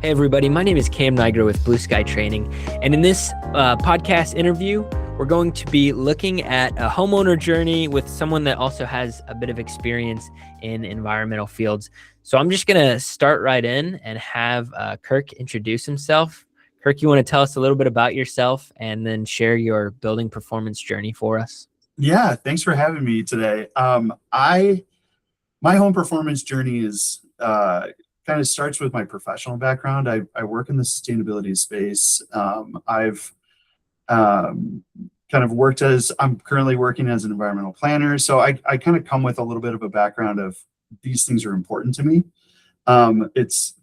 Hey everybody, my name is Cam Niger with Blue Sky Training, and in this podcast interview, we're going to be looking at a homeowner journey with someone that also has a bit of experience in environmental fields. So I'm just going to start right in and have Kirk introduce himself. Kirk, you want to tell us a little bit about yourself and then share your building performance journey for us? Yeah, thanks for having me today. My home performance journey is kind of starts with my professional background. I work in the sustainability space. I've kind of worked I'm currently working as an environmental planner. So I kind of come with a little bit of a background of these things are important to me. It's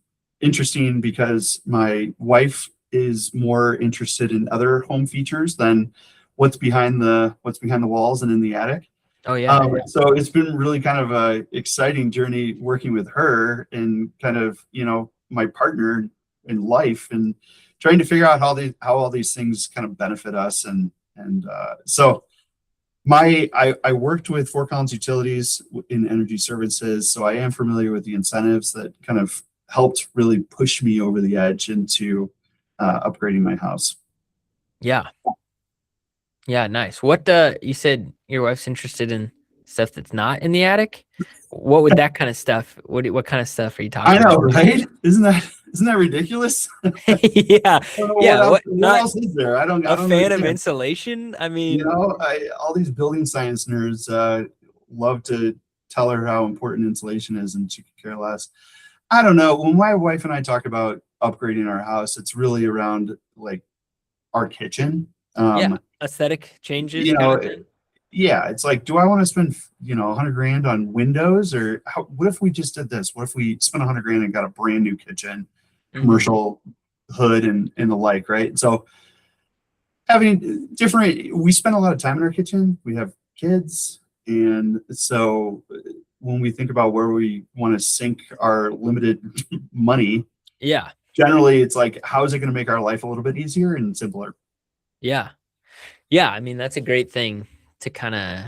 interesting because my wife is more interested in other home features than what's behind the walls and in the attic. Oh yeah. So it's been really kind of a exciting journey working with her and kind of, my partner in life and trying to figure out how all these things kind of benefit us. So I worked with Fort Collins Utilities in energy services. So I am familiar with the incentives that kind of helped really push me over the edge into upgrading my house. Yeah. Yeah, nice. What you said your wife's interested in stuff that's not in the attic? What would that kind of stuff? What kind of stuff are you talking I know, about? right? Isn't that ridiculous? Yeah. Yeah. What else is there? I don't fan understand. of insulation? I mean, All these building science nerds love to tell her how important insulation is, and she could care less. I don't know. When my wife and I talk about upgrading our house, it's really around like our kitchen. Yeah, aesthetic changes. Yeah, it's like, do I want to spend, $100,000 on windows, or what if we just did this? What if we spent $100,000 and got a brand new kitchen, commercial hood and the like, right? So we spend a lot of time in our kitchen. We have kids. And so when we think about where we want to sink our limited money, yeah, generally it's like, how is it going to make our life a little bit easier and simpler? Yeah. Yeah. I mean, that's a great thing to kind of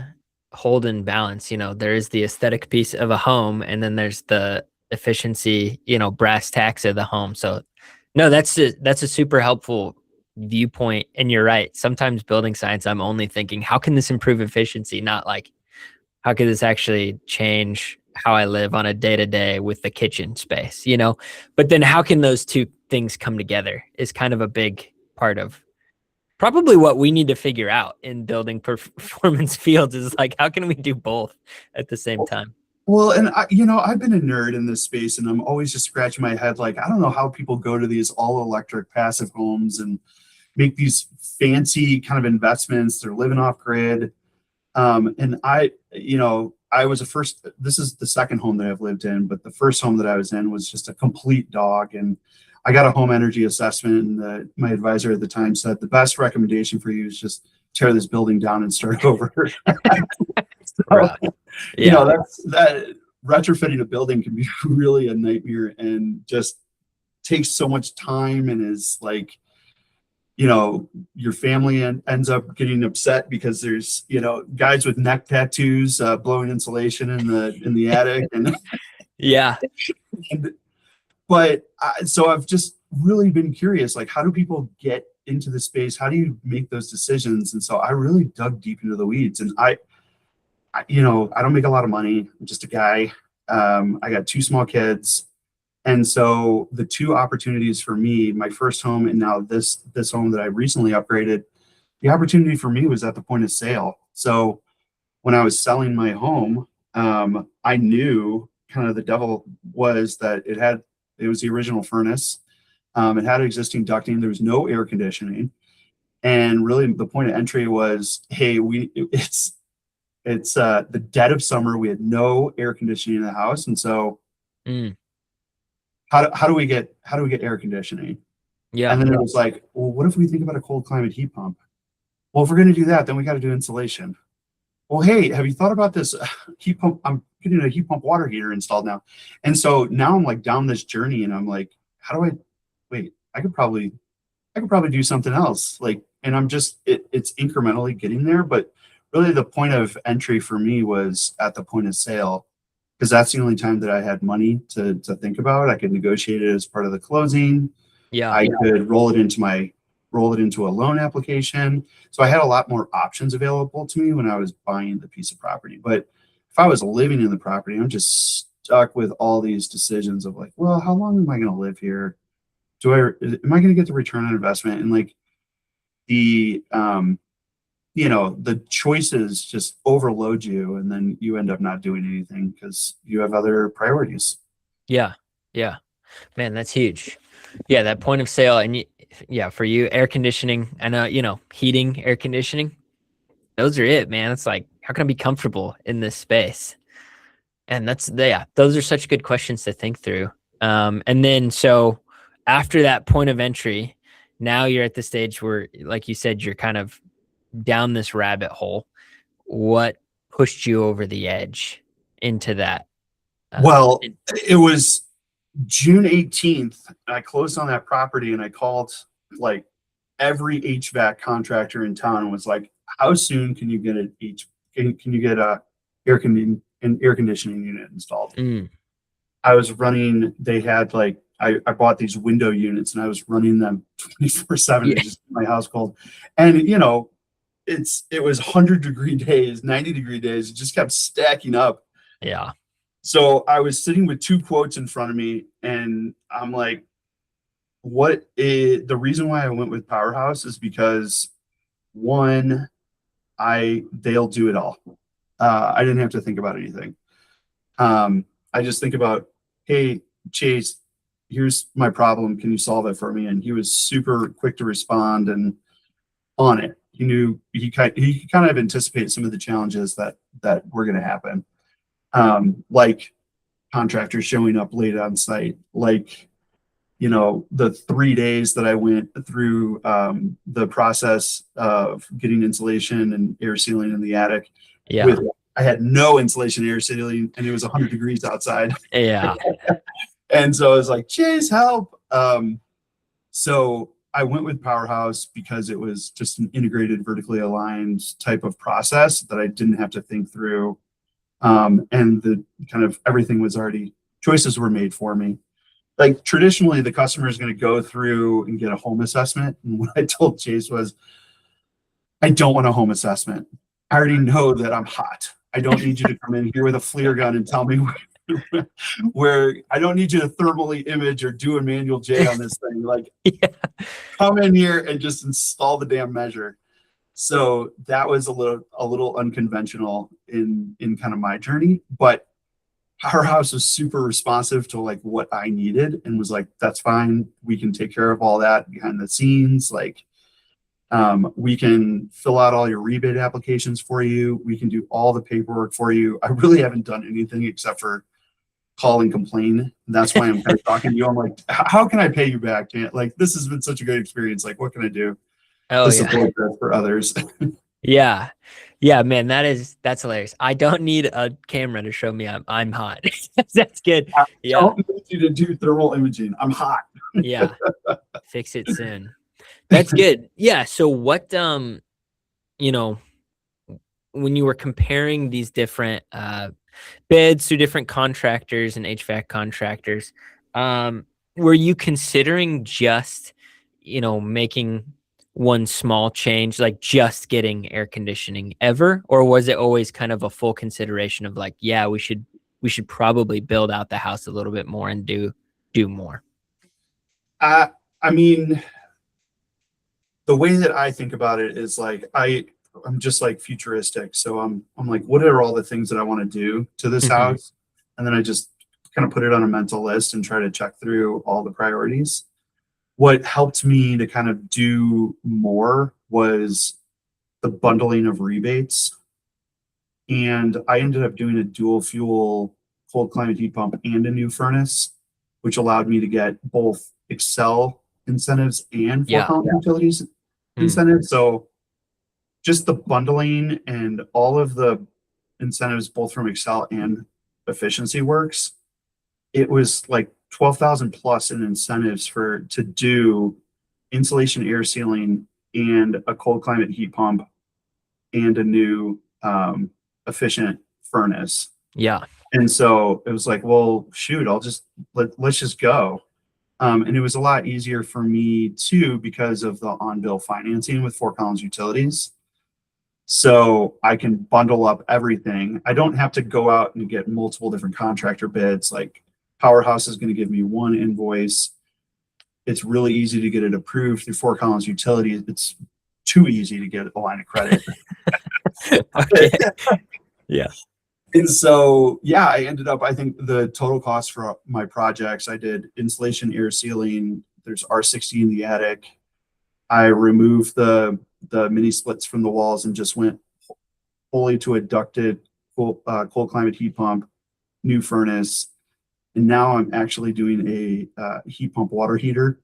hold in balance. There is the aesthetic piece of a home, and then there's the efficiency, brass tacks of the home. So no, that's a super helpful viewpoint. And you're right. Sometimes building science, I'm only thinking, how can this improve efficiency? Not like, how could this actually change how I live on a day-to-day with the kitchen space, but then how can those two things come together is kind of a big part of probably what we need to figure out in building performance fields is like, how can we do both at the same time? Well, and I've been a nerd in this space, and I'm always just scratching my head. Like, I don't know how people go to these all electric passive homes and make these fancy kind of investments. They're living off grid. And this is the second home that I've lived in, but the first home that I was in was just a complete dog. And I got a home energy assessment, and my advisor at the time said the best recommendation for you is just tear this building down and start over. That retrofitting a building can be really a nightmare and just takes so much time, and is like, your family ends up getting upset because there's, guys with neck tattoos blowing insulation in the attic, and yeah. So I've just really been curious, like, how do people get into the space? How do you make those decisions? And so I really dug deep into the weeds, and I don't make a lot of money. I'm just a guy. I got two small kids. And so the two opportunities for me, my first home and now this home that I recently upgraded, the opportunity for me was at the point of sale. So when I was selling my home, I knew kind of the devil was that it was the original furnace. It had existing ducting. There was no air conditioning. And really the point of entry was, hey, it's the dead of summer. We had no air conditioning in the house. And so how do we get air conditioning? Yeah. And then it was like, well, what if we think about a cold climate heat pump? Well, if we're going to do that, then we got to do insulation. Well, hey, have you thought about this heat pump? I'm getting a heat pump water heater installed now. And so now I'm like down this journey, and I'm like, I could probably do something else. Like, and I'm just, it's incrementally getting there. But really the point of entry for me was at the point of sale. because that's the only time that I had money to think about. I could negotiate it as part of the closing. Yeah. I could roll it into a loan application. So I had a lot more options available to me when I was buying the piece of property. But if I was living in the property, I'm just stuck with all these decisions of like, well, how long am I going to live here? Am I going to get the return on investment? And like the, the choices just overload you, and then you end up not doing anything because you have other priorities. Yeah. Yeah. Man, that's huge. Yeah, that point of sale. And yeah, for you, air conditioning, I know, heating, air conditioning, those are it, man. It's like, how can I be comfortable in this space? And yeah, those are such good questions to think through. And then, so after that point of entry, now you're at the stage where, like you said, you're kind of down this rabbit hole. What pushed you over the edge into that? Well, it was June 18th. I closed on that property and I called like every HVAC contractor in town and was like, how soon can you get can you get an air conditioning unit installed? Mm, I was running, they had like, I bought these window units and I was running them 24/7 to yeah, just keep my house cold. And it was 100-degree days, 90-degree days. It just kept stacking up. yeah, So I was sitting with two quotes in front of me and I'm like, the reason why I went with Powerhouse is because one, they'll do it all. I didn't have to think about anything. I just think about, hey, Chase, here's my problem. Can you solve it for me? And he was super quick to respond and on it. He kind of anticipated some of the challenges that were going to happen. Like contractors showing up late on site, like the 3 days that I went through the process of getting insulation and air sealing in the attic yeah, with I had no insulation air sealing and it was 100 degrees outside. yeah, And so I was like, Chase, help. So I went with Powerhouse because it was just an integrated, vertically aligned type of process that I didn't have to think through. And the kind of everything was already, choices were made for me. Like traditionally, the customer is going to go through and get a home assessment. And what I told Chase was, I don't want a home assessment. I already know that I'm hot. I don't need you to come in here with a FLIR gun and tell me where I don't need you to thermally image or do a manual J on this thing. Like, yeah, come in here and just install the damn measure. So that was a little unconventional in kind of my journey, but Powerhouse was super responsive to like what I needed and was like, that's fine. We can take care of all that behind the scenes. Like, we can fill out all your rebate applications for you. We can do all the paperwork for you. I really haven't done anything except for call and complain. And that's why I'm kind of talking to you. I'm like, how can I pay you back? Like, this has been such a great experience. Like, what can I do oh to yeah, support that for others? yeah, yeah, man, that's hilarious. I don't need a camera to show me I'm hot. That's good. I Yeah, don't need you to do thermal imaging. I'm hot. yeah, fix it soon. That's good. Yeah. So what, you know, when you were comparing these different bids through different contractors and HVAC contractors, were you considering just, making one small change, like just getting air conditioning ever, or was it always kind of a full consideration of like, yeah, we should probably build out the house a little bit more and do more? I I mean, the way that I think about it is like I'm just like futuristic. So I'm like, what are all the things that I want to do to this Hmm. house? And then I just kind of put it on a mental list and try to check through all the priorities. What helped me to kind of do more was the bundling of rebates. And I ended up doing a dual fuel cold climate heat pump and a new furnace, which allowed me to get both Excel incentives and Four Yeah. Fountain Utilities Mm. incentives. So just the bundling and all of the incentives, both from Excel and Efficiency Works, it was like 12,000 plus in incentives to do insulation air sealing and a cold climate heat pump and a new efficient furnace. Yeah. And so it was like, well, shoot, let's just go. And it was a lot easier for me too because of the on-bill financing with Fort Collins Utilities. So I can bundle up everything. I don't have to go out and get multiple different contractor bids. Like Powerhouse is going to give me one invoice. It's really easy to get it approved through Fort Collins Utilities. It's too easy to get a line of credit. Okay. Yeah. And so, yeah, I ended up, I think the total cost for my projects, I did insulation, air sealing, there's R60 in the attic. I removed the mini splits from the walls and just went fully to a ducted cold climate heat pump, new furnace. And now I'm actually doing a heat pump water heater.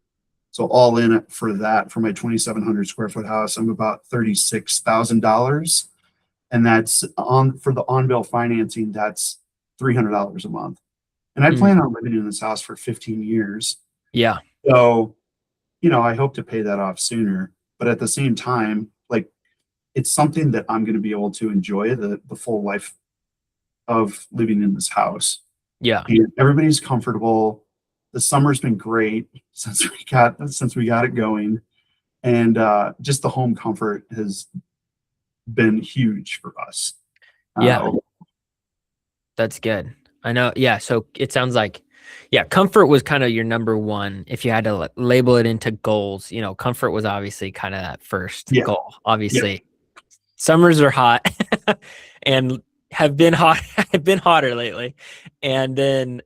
So all in for that, for my 2,700 square foot house, I'm about $36,000. And that's on for the on-bill financing, that's $300 a month. And I Mm. plan on living in this house for 15 years. Yeah. So, you know, I hope to pay that off sooner. But at the same time, like it's something that I'm going to be able to enjoy the full life of living in this house. Yeah. And everybody's comfortable. The summer's been great since we got it going. And just the home comfort has been huge for us. Yeah. Uh, That's good. I know. Yeah. So it sounds like, yeah, comfort was kind of your number one. If you had to label it into goals, comfort was obviously kind of that first yeah, goal. yeah. Obviously, summers are hot and have been hot, have been hotter lately. And then,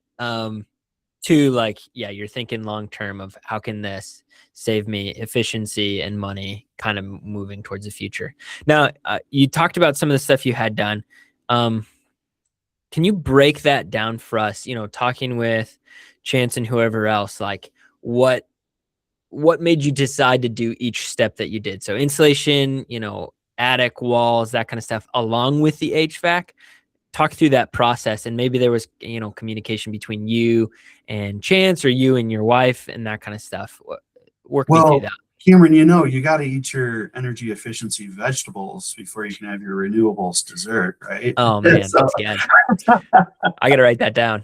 two, like, yeah, you're thinking long term of how can this save me efficiency and money, kind of moving towards the future. Now, you talked about some of the stuff you had done. Um, can you break that down for us? Talking with Chance and whoever else, like what made you decide to do each step that you did? So insulation, attic walls, that kind of stuff, along with the HVAC. Talk through that process, and maybe there was communication between you and Chance, or you and your wife, and that kind of stuff. Work me through Well, that. Cameron, you know, you got to eat your energy efficiency vegetables before you can have your renewables dessert, right? Oh man, So that's good. I gotta write that down.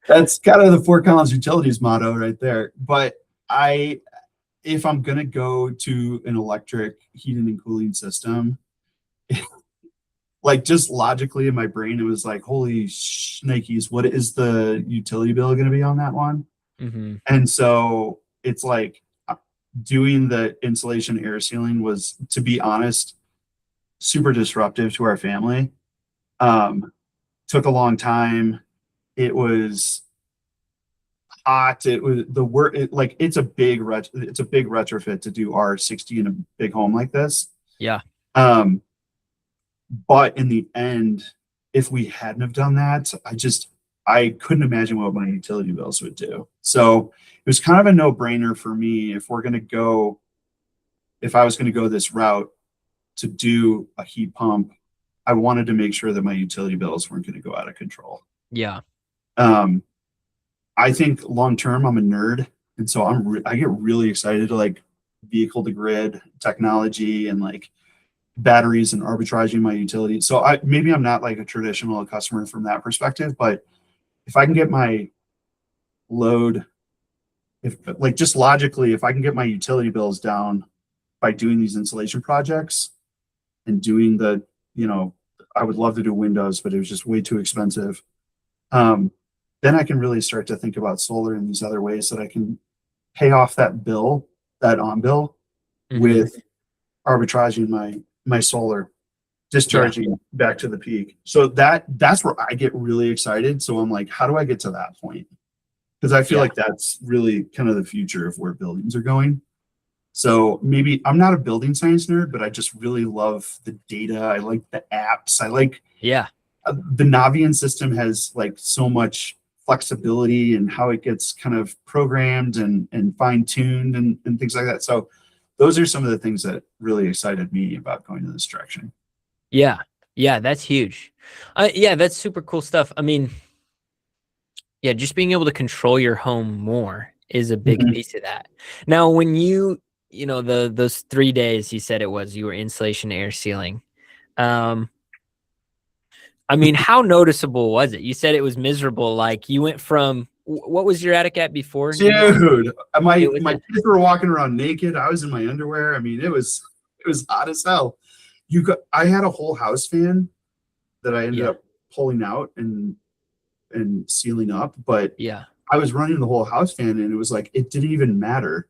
that's kind of the Fort Collins Utilities motto right there. But if I'm gonna go to an electric heating and cooling system, like just logically in my brain, it was like, holy shnikes, what is the utility bill going to be on that one? Hmm. And so it's like doing the insulation air sealing was, to be honest, super disruptive to our family. Um, Took a long time. It was hot. It was the work. Like it's a big retrofit to do R60 in a big home like this. Yeah. Um, but in the end, if we hadn't have done that, I couldn't imagine what my utility bills would do. So it was kind of a no-brainer for me if I was going to go this route to do a heat pump, I wanted to make sure that my utility bills weren't going to go out of control. Yeah. Um, I think long term, I'm a nerd, and so I get really excited to like vehicle to grid technology and like batteries and arbitraging my utility. So maybe I'm not like a traditional customer from that perspective, but if I can get my load, if like just logically, if I can get my utility bills down by doing these insulation projects and doing I would love to do windows, but it was just way too expensive. Then I can really start to think about solar and these other ways that I can pay off that on bill Hmm. with arbitraging my solar, Yeah. discharging back to the peak. So that's where I get really excited. So I'm like, how do I get to that point? Because I feel Yeah. like that's really kind of the future of where buildings are going. So maybe I'm not a building science nerd, but I just really love the data. I like the apps. I like Yeah. the Navian system has like so much flexibility and how it gets kind of programmed and fine tuned and things like that. So those are some of the things that really excited me about going in this direction. Yeah. Yeah. That's huge. Yeah, that's super cool stuff. I mean, yeah, just being able to control your home more is a big Mhm. piece of that. Now, when those 3 days you said it was, you were insulation, air sealing. Um, I mean, how noticeable was it? You said it was miserable. Like you went from what was your attic at before? You mentioned Dude, it my was my kids were walking around naked. I was in my underwear. I mean, it was hot as hell. I had a whole house fan that I ended yeah, up pulling out and sealing up, but yeah. I was running the whole house fan and it was like it didn't even matter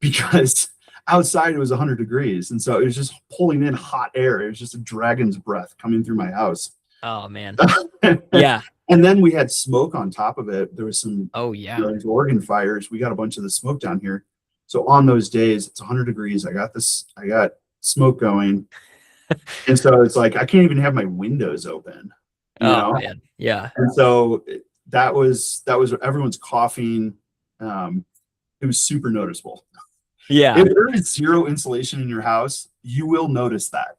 because outside it was 100 degrees, and so it was just pulling in hot air. It was just a dragon's breath coming through my house. Oh man. And Yeah. then we had smoke on top of it. There was some Oh yeah. Oregon fires. We got a bunch of the smoke down here. So on those days, it's 100 degrees. I got smoke going. And so it's like I can't even have my windows open, you Oh know? man. Yeah. And so that was everyone's coughing. It was super noticeable. Yeah. If there is zero insulation in your house, you will notice that.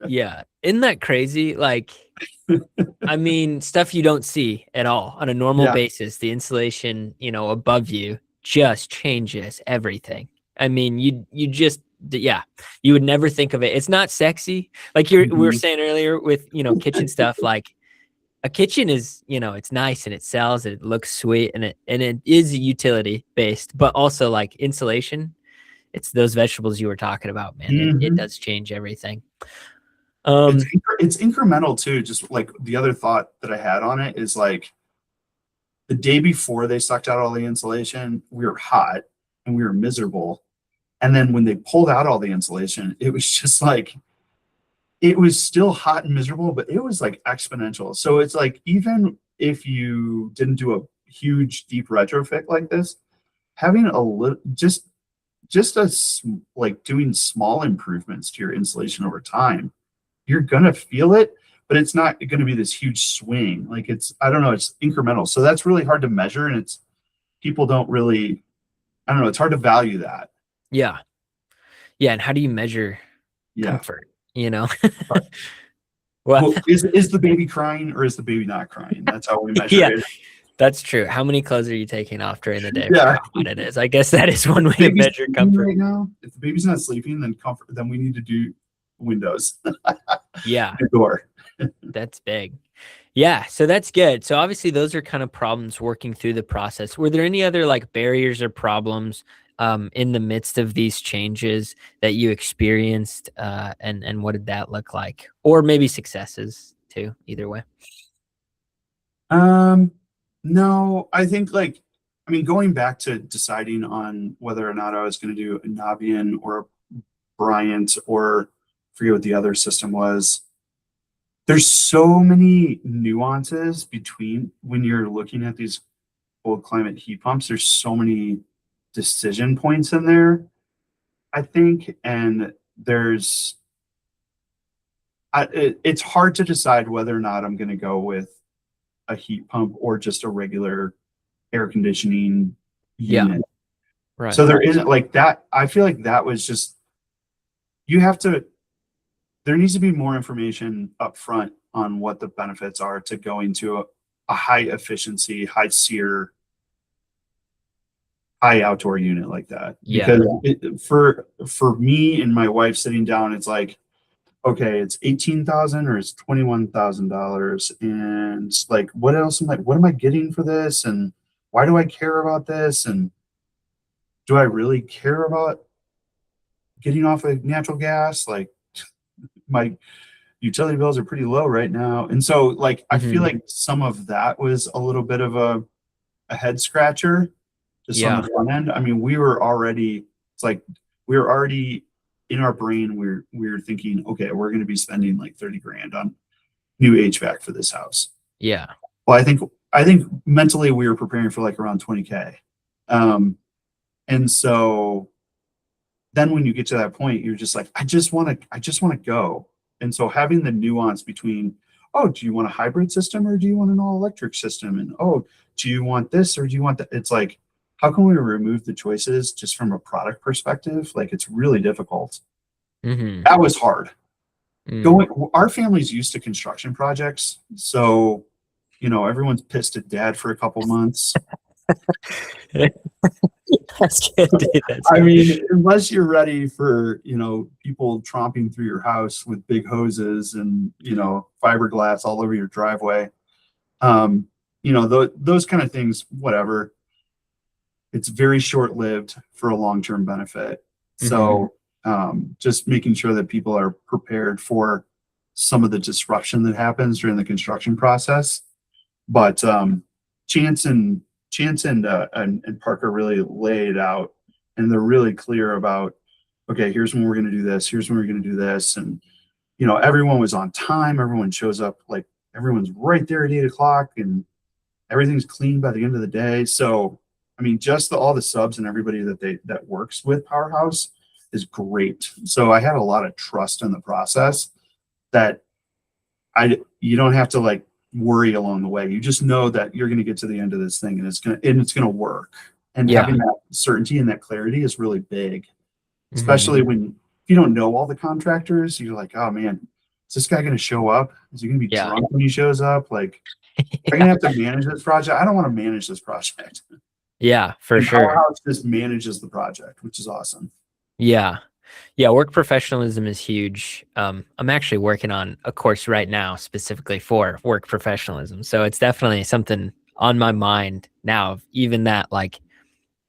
Yeah. Isn't that crazy? Like, I mean, stuff you don't see at all on a normal Yeah. basis. The insulation, above you just changes everything. I mean, you just yeah, you would never think of it. It's not sexy. Like we were Mhm. saying earlier with, kitchen stuff, like a kitchen is, it's nice and it sells, it looks sweet and it is utility based, but also like insulation, it's those vegetables you were talking about, man. It Mhm. does change everything. It's Um, it's incremental too. Just like the other thought that I had on it is like the day before they sucked out all the insulation, we were hot and we were miserable. And then when they pulled out all the insulation, it was just like it was still hot and miserable, but it was like exponential. So it's like even if you didn't do a huge deep retrofit like this, having a little just like doing small improvements to your insulation over time, you're gonna feel it, but it's not gonna be this huge swing. Like I don't know, it's incremental. So that's really hard to measure, and it's people don't really, I don't know, it's hard to value that. yeah. Yeah, and how do you measure Yeah. comfort, you know? Well, Well, is the baby crying or is the baby not crying? That's how we measure yeah, it. that's true. How many clothes are you taking off during the day for Yeah. how hot it is? I guess that is one way to Baby's measure sleeping comfort. right now. If the baby's not sleeping, then comfort, then we need to do windows, Yeah, the door. that's big. Yeah, so that's good. So obviously those are kind of problems working through the process. Were there any other like barriers or problems in the midst of these changes that you experienced and what did that look like? Or maybe successes too, either way. Um, no, I think like, I mean, going back to deciding on whether or not I was going to do a Navian or a Bryant or forget what the other system was. There's so many nuances between when you're looking at these cold climate heat pumps. There's so many decision points in there, I think, and it's hard to decide whether or not I'm going to go with a heat pump or just a regular air conditioning Yeah, unit. right. So there isn't like that. I feel like that was just you have to. There needs to be more information up front on what the benefits are to going to a high efficiency, high SEER, high outdoor unit like that. Yeah. Because for me and my wife sitting down, it's like, okay, it's 18,000 or it's $21,000, and like, what am I getting for this, and why do I care about this, and do I really care about getting off of natural gas? Like my utility bills are pretty low right now, and so like I feel Hmm. like some of that was a little bit of a head scratcher just on the Yeah. front end. I mean, it's like we were already in our brain. We're thinking, okay, we're going to be spending like 30 grand on new HVAC for this house. Yeah. Well, I think mentally we were preparing for like around 20K. And so then when you get to that point, you're just like, I just want to go. And so having the nuance between, oh, do you want a hybrid system or do you want an all electric system? And oh, do you want this or do you want that? It's like, how can we remove the choices just from a product perspective? Like it's really difficult. Hmm. That was hard. Mm. Our family's used to construction projects. So, everyone's pissed at dad for a couple months. That's good, dude. That's I good. mean, unless you're ready for, people tromping through your house with big hoses and, fiberglass all over your driveway, um, those kind of things, whatever. It's very short lived for a long term benefit. Hmm. So, just making sure that people are prepared for some of the disruption that happens during the construction process. But Chance and and Parker really lay it out, and they're really clear about, okay, here's when we're going to do this, here's when we're going to do this, and everyone was on time. Everyone shows up, like everyone's right there at 8 o'clock, and everything's clean by the end of the day. So, I mean, just all the subs and everybody that works with Powerhouse is great. So I had a lot of trust in the process that you don't have to like worry along the way. You just know that you're going to get to the end of this thing, and it's going to work. And Yeah. having that certainty and that clarity is really big, Hmm. especially when you don't know all the contractors. You're like, oh man, is this guy going to show up? Is he going to be Yeah. drunk when he shows up? Like, I'm Yeah. gonna have to manage this project. I don't want to manage this project. Yeah, for And sure. Powerhouse just manages the project, which is awesome. Yeah. Yeah, work professionalism is huge. I'm actually working on a course right now specifically for work professionalism. So it's definitely something on my mind now, even that like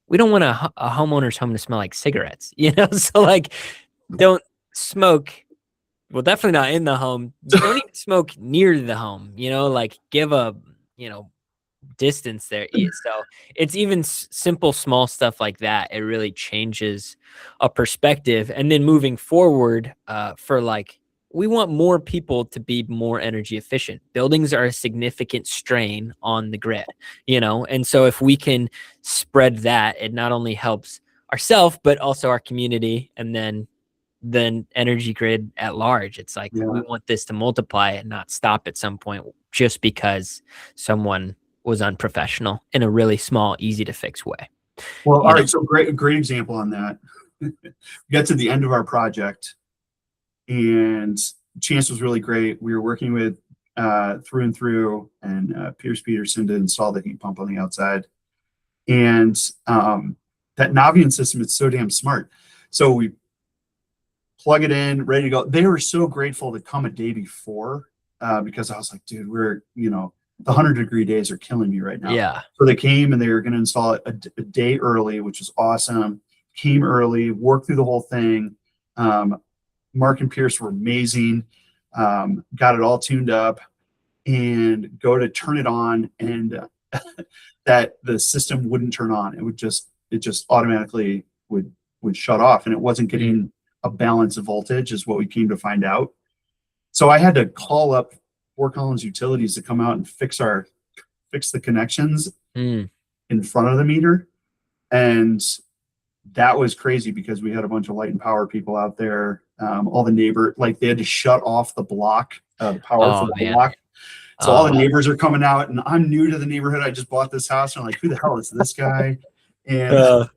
we don't want a homeowner's home to smell like cigarettes, you know? So like don't smoke. Well, definitely not in the home. Don't even smoke near the home, like give a, you know, distance there. So it's even simple, small stuff like that. It really changes a perspective. And then moving forward, for like, we want more people to be more energy efficient. Buildings are a significant strain on the grid, and so if we can spread that, it not only helps ourselves, but also our community. And then energy grid at large. It's like we Yeah. want this to multiply and not stop at some point just because someone was unprofessional in a really small, easy to fix way. Well, all You know? right. So great example on that. We got to the end of our project, and Chance was really great. We were working with through and through, and Pierce Peterson to install the heat pump on the outside. And that Navian system is so damn smart. So we plug it in, ready to go. They were so grateful to come a day before, because I was like, dude, the 100-degree days are killing me right now. Yeah. So they came and they were going to install it a day early, which was awesome. Came early, worked through the whole thing. Mark and Pierce were amazing. Got it all tuned up, and go to turn it on, and that the system wouldn't turn on. It just automatically would shut off, and it wasn't Mm. getting a balance of voltage, is what we came to find out. So I had to call up Fort Collins Utilities to come out and fix the connections Mm. in front of the meter. And that was crazy because we had a bunch of light and power people out there. All the neighbor, like they had to shut off the block, the power for Oh the man. block. So all the Oh. neighbors are coming out, and I'm new to the neighborhood. I just bought this house, and I'm like, who the hell is this guy? And Uh,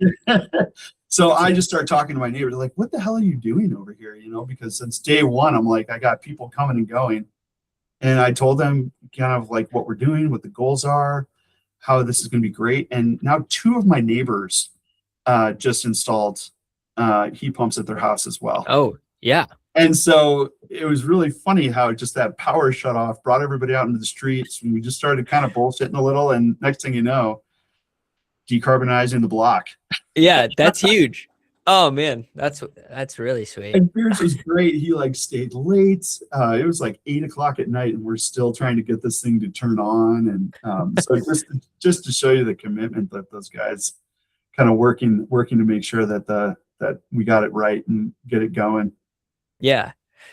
so I just start talking to my neighbors, like, what the hell are you doing over here? Because since day one, I'm like, I got people coming and going. And I told them kind of like what we're doing, what the goals are, how this is going to be great. And now two of my neighbors just installed heat pumps at their house as well. oh yeah. And so it was really funny how just that power shut off brought everybody out into the streets, and we just started kind of bullshitting a little. And next thing you know, decarbonizing the block. Yeah, that's huge. Oh man, that's really sweet. And Pierce was great. He like stayed late. It was like 8 o'clock at night, and we're still trying to get this thing to turn on. And so just to show you the commitment that those guys kind of working to make sure that we got it right and get it going. Yeah.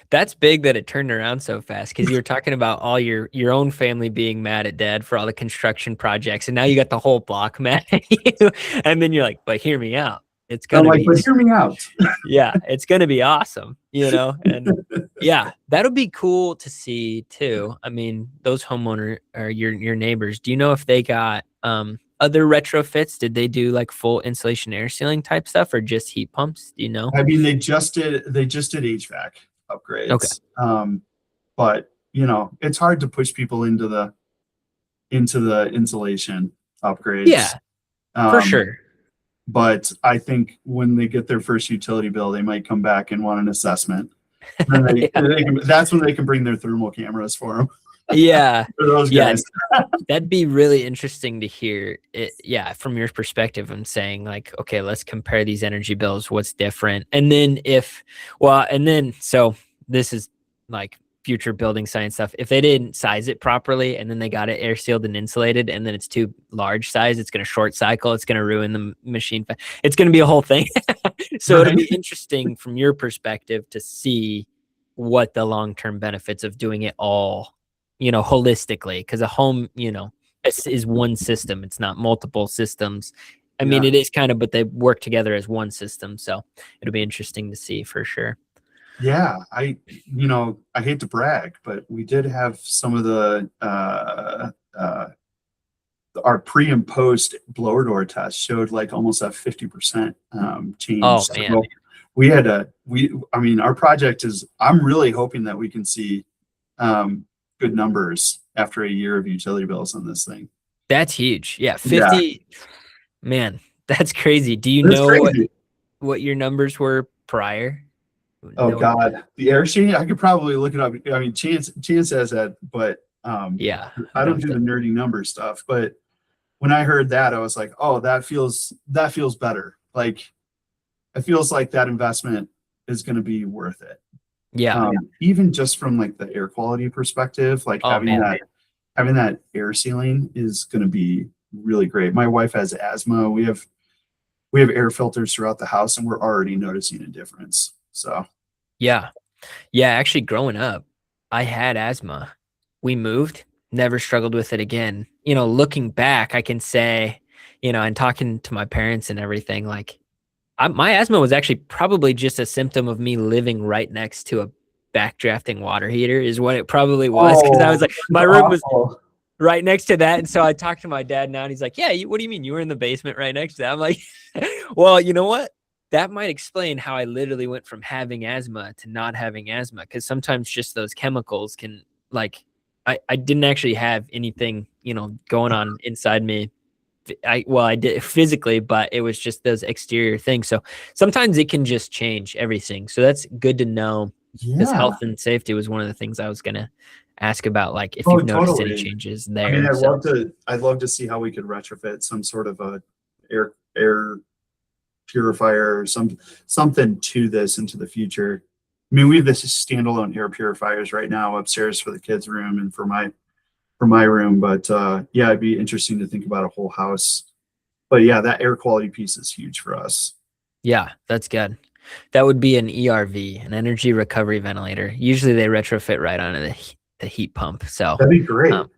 That's big that it turned around so fast, because you were talking about all your own family being mad at dad for all the construction projects, and now you got the whole block mad at you. And then you're like, but hear me out. It's And I'm gonna like, be but hear me out. yeah, it's gonna be awesome, and yeah, that'll be cool to see too. I mean, those homeowner or your neighbors, do you know if they got other retrofits? Did they do like full insulation air sealing type stuff, or just heat pumps? Do you know? I mean, they just did HVAC Okay. upgrades. But it's hard to push people into the insulation Yeah. upgrades. For sure. But I think when they get their first utility bill, they might come back and want an assessment. Then Yeah. that's when they can bring their thermal cameras for them, Yeah. for those Yeah. guys. That'd be really interesting to hear it. Yeah. From your perspective, I'm saying like, okay, let's compare these energy bills. What's different? And then so this is like future building science stuff. If they didn't size it properly and then they got it air sealed and insulated and then it's too large size, it's going to short cycle. It's going to ruin the machine. It's going to be a whole thing. So it'll Right. be interesting from your perspective to see what the long-term benefits of doing it all, holistically, because a home, is one system. It's not multiple systems. I mean, Yeah. it is kind of, but they work together as one system. So it'll be interesting to see for sure. Yeah. I hate to brag, but we did have some of the, our pre and post blower door test showed like almost a 50% change. Oh man. So I mean, our project is, I'm really hoping that we can see good numbers after a year of utility bills on this thing. That's huge. Yeah. Yeah, 50, man, that's crazy. Do you it's know crazy. what your numbers were prior? Oh No. God, the air sheet, I could probably look it up. I mean, Chance has that, but Yeah. I I'd don't have do the to. nerdy number stuff. But when I heard that, I was like, oh, that feels better. Like it feels like that investment is going to be worth it. Yeah. Even just from like the air quality perspective, like Oh man. having that air sealing is going to be really great. My wife has asthma. We have air filters throughout the house, and we're already noticing a difference. So Yeah. Yeah. Actually, growing up, I had asthma. We moved, never struggled with it again. Looking back, I can say, and talking to my parents and everything, like my asthma was actually probably just a symptom of me living right next to a backdrafting water heater is what it probably was. Cause I was oh, like, my that's room was awful. right next to that. And so I talked to my dad now and he's like, yeah, what do you mean you were in the basement right next to that? I'm like, well, you know what? That might explain how I literally went from having asthma to not having asthma. Cause sometimes just those chemicals can like, I didn't actually have anything, going on inside me. I did physically, but it was just those exterior things. So sometimes it can just change everything. So that's good to know because Yeah. health and safety was one of the things I was gonna ask about, like if Oh, you've noticed any totally. changes I mean, there. So I'd love to see how we could retrofit some sort of a air purifier or something to this into the future. I mean, we have this standalone air purifiers right now upstairs for the kids' room and for my room, but yeah, it'd be interesting to think about a whole house. But yeah, that air quality piece is huge for us. yeah, that's good. That would be an ERV, an energy recovery ventilator. Usually they retrofit right onto the heat pump. So That'd be great. um,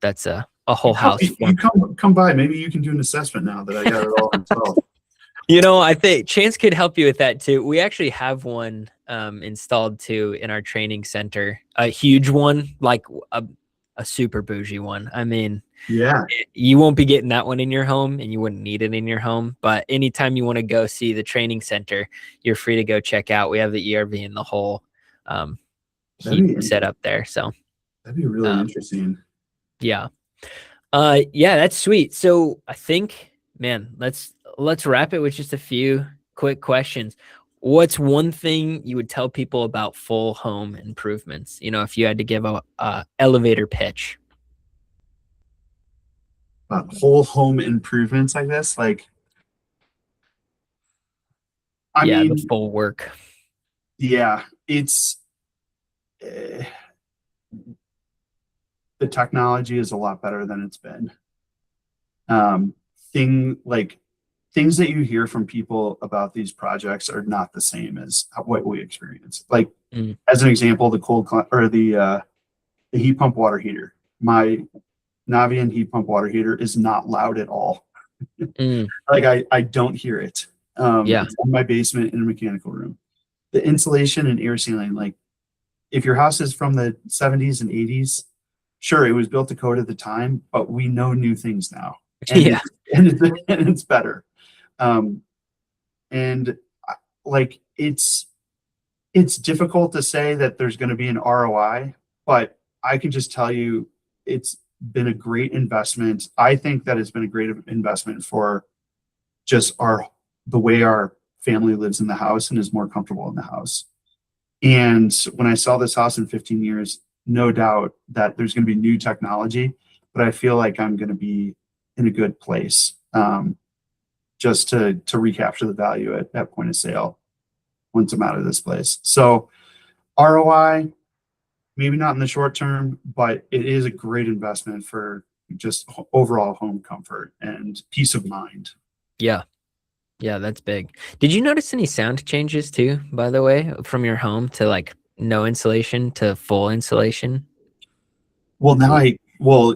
that's a whole house You form. come by. Maybe you can do an assessment now that I got it all installed. I think Chance could help you with that too. We actually have one installed too in our training center, a huge one, like a super bougie one. I mean, Yeah, you won't be getting that one in your home and you wouldn't need it in your home. But anytime you want to go see the training center, you're free to go check out. We have the ERV and the whole um, that'd heat be set up there. So, that'd be really um, interesting. yeah. Yeah, that's sweet. So I think, man, let's wrap it with just a few quick questions. What's one thing you would tell people about full home improvements? If you had to give a elevator pitch. Whole home improvements like this, like I Yeah, the mean, full work. yeah, it's uh, the technology is a lot better than it's been. Um, like things that you hear from people about these projects are not the same as what we experience. Like Mm, as an example, or the heat pump water heater. My Navian heat pump water heater is not loud at all. mm, Like I don't hear it. yeah. It's in my basement in a mechanical room. The insulation and air sealing, like if your house is from the 70s and 80s, sure, it was built to code at the time, but we know new things now, and Yeah. it's and it's better. Um, and like it's difficult to say that there's going to be an ROI, but I can just tell you it's been a great investment. I think that it's been a great investment for just the way our family lives in the house and is more comfortable in the house. And when I sell this house in 15 years, no doubt that there's going to be new technology, but I feel like I'm going to be in a good place, just to recapture the value at point of sale once I'm out of this place. So ROI, maybe not in the short term, but it is a great investment for just overall home comfort and peace of mind. Yeah. Yeah, that's big. Did you notice any sound changes too, by the way, from your home to like no insulation to full insulation? Well,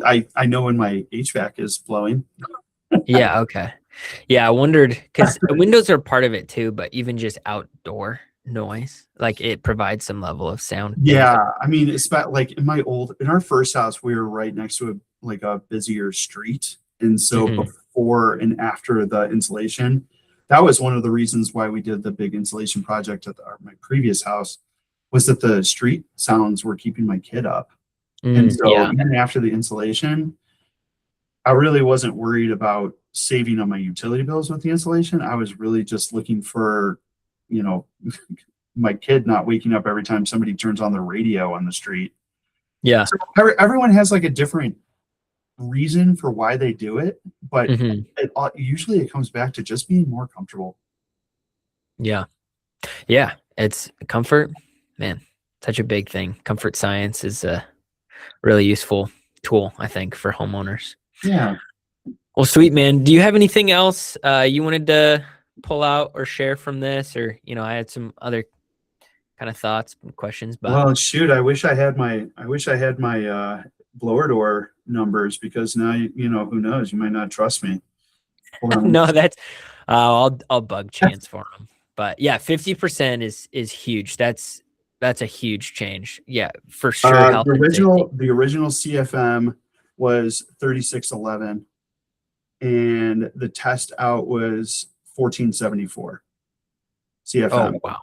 I know when my HVAC is blowing. Yeah, okay. Yeah, I wondered because windows are part of it too, but even just outdoor noise, like it provides some level of sound benefit. Yeah, I mean, it's about like in our first house, we were right next to a busier street, and so Hmm. before and after the insulation, that was one of the reasons why we did the big insulation project at my previous house, was that the street sounds were keeping my kid up, and so Yeah, even after the insulation, I really wasn't worried about saving on my utility bills with the insulation. I was really just looking for, you know, my kid not waking up every time somebody turns on the radio on the street. yeah. So everyone has like a different reason for why they do it, but Hmm. usually it comes back to just being more comfortable. Yeah. Yeah. It's comfort, man, such a big thing. Comfort science is a really useful tool, I think, for homeowners. Yeah. Well, sweet man. Do you have anything else you wanted to pull out or share from this? Or, I had some other kind of thoughts and questions, but Well, shoot, I wish I had my blower door numbers, because now who knows, you might not trust me. Or, no, that's I'll bug Chance for him. But yeah, 50% is huge. That's a huge change. Yeah, for sure. Health and safety. the original CFM was 3611, and the test out was 1474 Oh CFM. wow.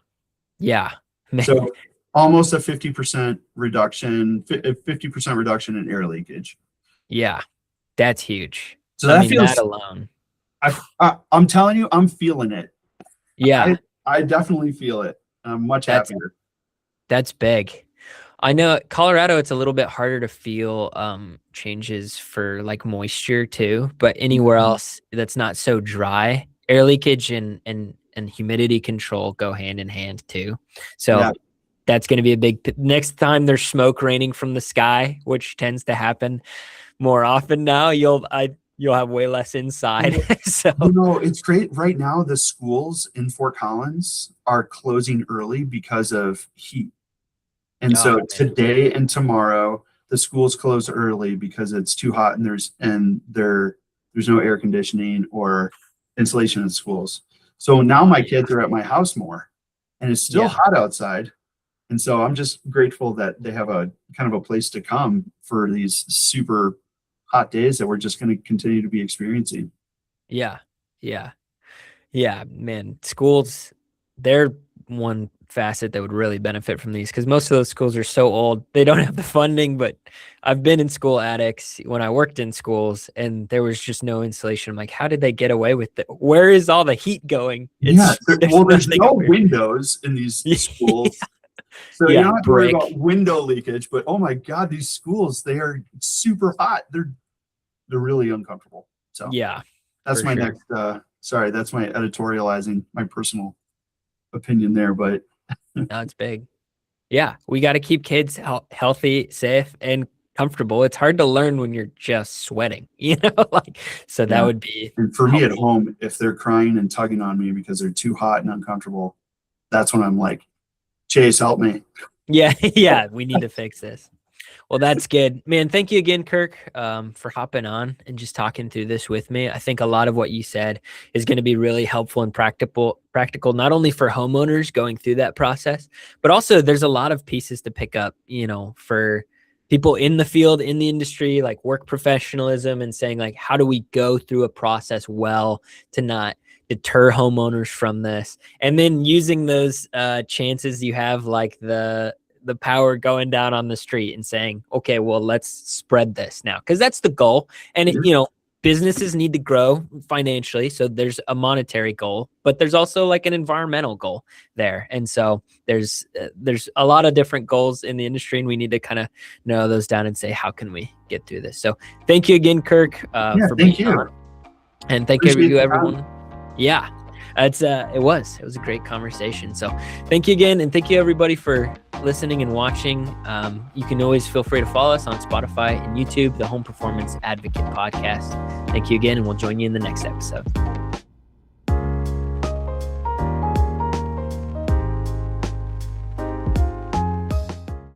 Yeah. Man. So almost a 50% reduction, 50% reduction in air leakage. Yeah. That's huge. So I that mean, that feels, alone. I'm telling you, I'm feeling it. Yeah. I definitely feel it. I'm much That's happier. that's big. I know Colorado, it's a little bit harder to feel changes for like moisture too, but anywhere Mhm. else that's not so dry, air leakage and humidity control go hand in hand too. So Yeah. that's going to be a next time there's smoke raining from the sky, which tends to happen more often now. You'll have way less inside. Well, So it's great. Right now, the schools in Fort Collins are closing early because of heat. And oh so man, today and tomorrow, the schools close early because it's too hot, and there's no air conditioning or insulation in schools. So now my yeah, kids are at my house more, and it's still yeah, hot outside. And so I'm just grateful that they have a kind of a place to come for these super hot days that we're just going to continue to be experiencing. yeah, yeah. Yeah, man, schools, they're one facet that would really benefit from these because most of those schools are so old. They don't have the funding, but I've been in school attics when I worked in schools and there was just no insulation. I'm like, how did they get away with it? Where is all the heat going? Yeah. There's Well, there's nothing no up here. windows in these schools. So you Yeah, don't have to worry about brick. window leakage, but oh my God, these schools, they are super hot. They're really uncomfortable. So Yeah, that's for my sure. next sorry, that's my editorializing, my personal opinion there. But No, it's big. Yeah, we got to keep kids healthy, safe, and comfortable. It's hard to learn when you're just sweating, like so that yeah. would be And for me at helpful. home, if they're crying and tugging on me because they're too hot and uncomfortable, that's when I'm like, Chase, help me. Yeah, yeah, we need to fix this. Well, that's good, man. Thank you again, Kirk, for hopping on and just talking through this with me. I think a lot of what you said is going to be really helpful and practical, not only for homeowners going through that process, but also there's a lot of pieces to pick up, for people in the field, in the industry, like work professionalism and saying like, how do we go through a process well to not deter homeowners from this, and then using those chances you have, like the power going down on the street and saying, okay, well, let's spread this now. Cause that's the goal. And businesses need to grow financially. So there's a monetary goal, but there's also like an environmental goal there. And so there's a lot of different goals in the industry, and we need to kind of narrow those down and say, how can we get through this? So thank you again, Kirk, for thank being you. on. And thank Appreciate you, the everyone. time. Yeah, it was a great conversation. So thank you again. And thank you everybody for listening and watching. You can always feel free to follow us on Spotify and YouTube, the Home Performance Advocate Podcast. Thank you again, and we'll join you in the next episode.